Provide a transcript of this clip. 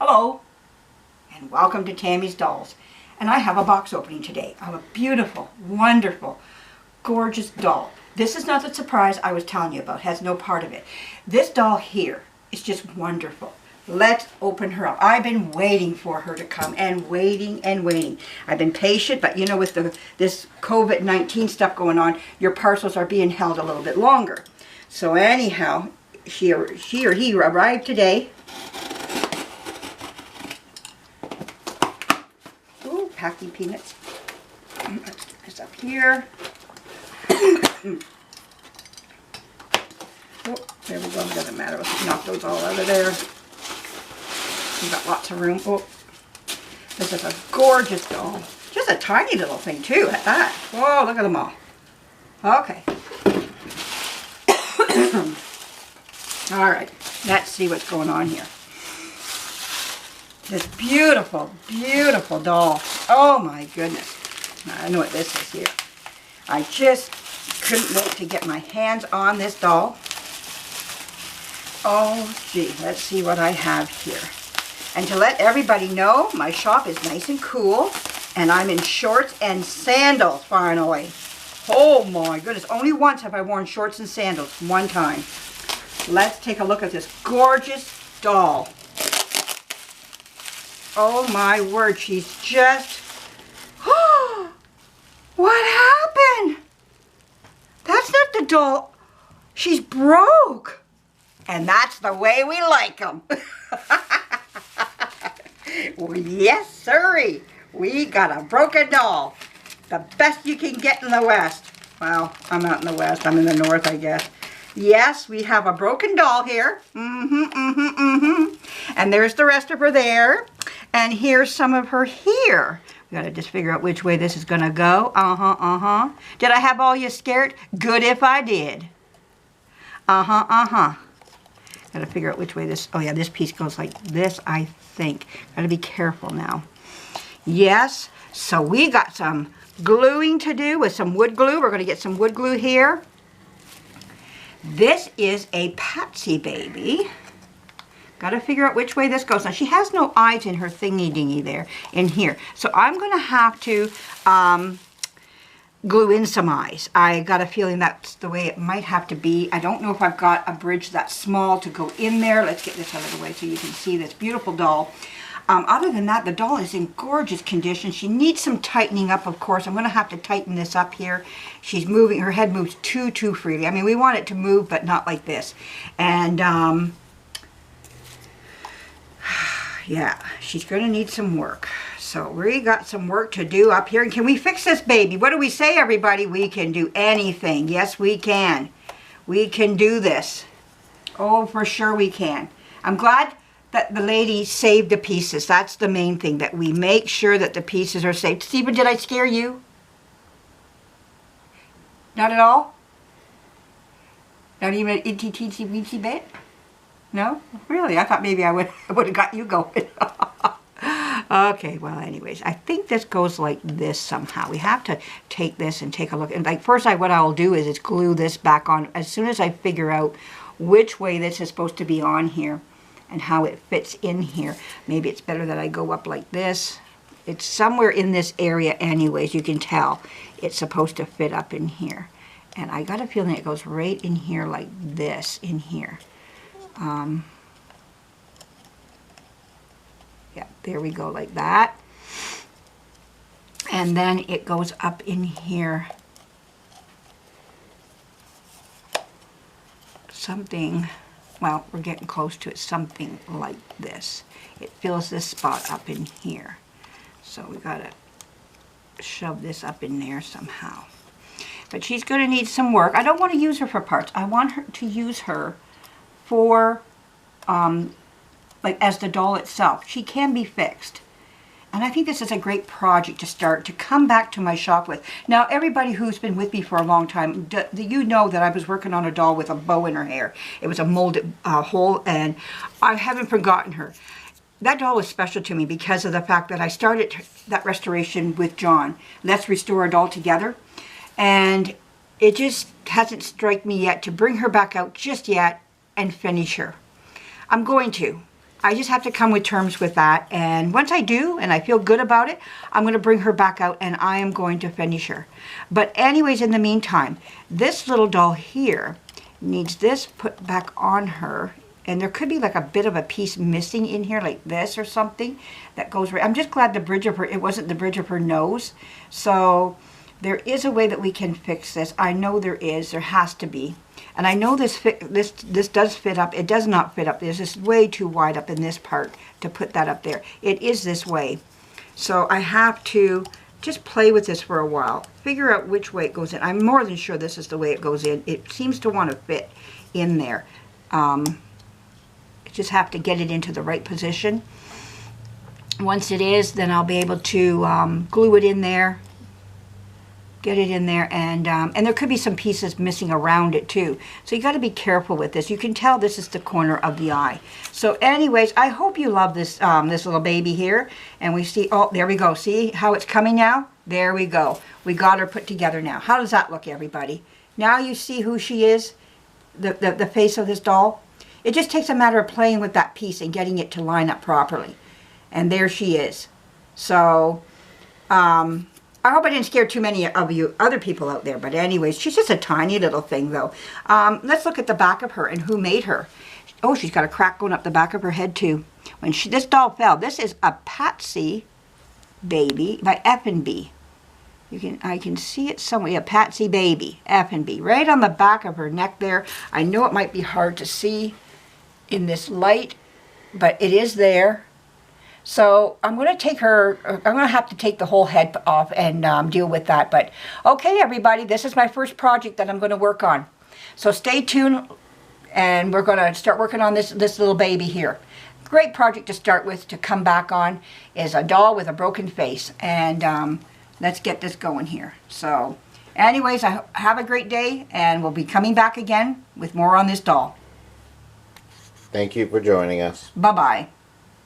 Hello, and welcome to Tammy's Dolls. And I have a box opening today of a beautiful, wonderful, gorgeous doll. This is not the surprise I was telling you about. It has no part of it. This doll here is just wonderful. Let's open her up. I've been waiting for her to come and waiting and waiting. I've been patient, but you know, with this COVID-19 stuff going on, your parcels are being held a little bit longer. So anyhow, she or he arrived today. Ooh, packing peanuts. Let's get this up here. Oh, there we go. Doesn't matter. Let's knock those all out of there. We've got lots of room. Oh, this is a gorgeous doll. Just a tiny little thing too at that. Whoa, look at them all. Okay. All right, let's see what's going on here. This beautiful, beautiful doll. Oh my goodness. I know what this is here. I just couldn't wait to get my hands on this doll. Oh gee, let's see what I have here. And to let everybody know, my shop is nice and cool, and I'm in shorts and sandals finally. Oh my goodness, only once have I worn shorts and sandals, one time. Let's take a look at this gorgeous doll. Oh my word, she's just... What happened? That's not the doll. She's broke. And that's the way we like them. Well, yes, sirree. We got a broken doll. The best you can get in the West. Well, I'm not in the West. I'm in the North, I guess. Yes, we have a broken doll here. And there's the rest of her there. And here's some of her here. We gotta just figure out which way this is gonna go. Did I have all you scared? Good if I did. Gotta figure out which way this, oh yeah, this piece goes like this, I think. Gotta be careful now. Yes, so we got some gluing to do with some wood glue. We're gonna get some wood glue here. This is a Patsy baby. Got to figure out which way this goes. Now, she has no eyes in her thingy-dingy there, in here. So I'm going to have to glue in some eyes. I got a feeling that's the way it might have to be. I don't know if I've got a bridge that small to go in there. Let's get this out of the way so you can see this beautiful doll. Other than that, the doll is in gorgeous condition. She needs some tightening up, of course. I'm going to have to tighten this up here. She's moving, her head moves too freely. I mean, we want it to move, but not like this. And, yeah, she's going to need some work. So we got some work to do up here. And can we fix this baby? What do we say, everybody? We can do anything. Yes, we can. We can do this. Oh, for sure we can. I'm glad that the lady saved the pieces. That's the main thing, that we make sure that the pieces are saved. Stephen, did I scare you? Not at all? Not even an itty weensy bit? No? Really? I thought maybe I would have got you going. Okay, well anyways, I think this goes like this somehow. We have to take this and take a look. And like first what I'll do is glue this back on as soon as I figure out which way this is supposed to be on here and how it fits in here. Maybe it's better that I go up like this. It's somewhere in this area anyways, you can tell. It's supposed to fit up in here. And I got a feeling it goes right in here like this, in here. Yeah, there we go, like that. And then it goes up in here. Something, well, we're getting close to it, something like this. It fills this spot up in here. So we gotta shove this up in there somehow. But she's gonna need some work. I don't want to use her for parts. I want her to use her for, like as the doll itself. She can be fixed. And I think this is a great project to start, to come back to my shop with. Now, everybody who's been with me for a long time, you know that I was working on a doll with a bow in her hair. It was a molded hole, and I haven't forgotten her. That doll was special to me because of the fact that I started that restoration with John. Let's restore a doll together. And it just hasn't struck me yet to bring her back out just yet and finish her. I'm going to. I just have to come with terms with that. And once I do, and I feel good about it, I'm going to bring her back out and I am going to finish her. But anyways, in the meantime, this little doll here needs this put back on her. And there could be like a bit of a piece missing in here, like this or something that goes right. I'm just glad the bridge of her, it wasn't the bridge of her nose. So there is a way that we can fix this. I know there is. There has to be. And I know this does fit up. It does not fit up. This is way too wide up in this part to put that up there. It is this way. So I have to just play with this for a while. Figure out which way it goes in. I'm more than sure this is the way it goes in. It seems to want to fit in there. Just have to get it into the right position. Once it is, then I'll be able to glue it in there, get it in there, and there could be some pieces missing around it too. So you got to be careful with this. You can tell this is the corner of the eye. So anyways, I hope you love this this little baby here. And we see, oh, there we go. See how it's coming now? There we go. We got her put together now. How does that look, everybody? Now you see who she is, the face of this doll. It just takes a matter of playing with that piece and getting it to line up properly. And there she is. So, I hope I didn't scare too many of you other people out there. But anyways, she's just a tiny little thing though. Let's look at the back of her and who made her. Oh, she's got a crack going up the back of her head too. When this doll fell, this is a Patsy baby by Effanbee. I can see it somewhere. Yeah, Patsy baby, Effanbee, right on the back of her neck there. I know it might be hard to see in this light, but it is there. So I'm going to take her, I'm going to have to take the whole head off and deal with that. But okay, everybody, this is my first project that I'm going to work on. So stay tuned, and we're going to start working on this little baby here. Great project to start with, to come back on, is a doll with a broken face. And let's get this going here. So anyways, have a great day, and we'll be coming back again with more on this doll. Thank you for joining us. Bye-bye.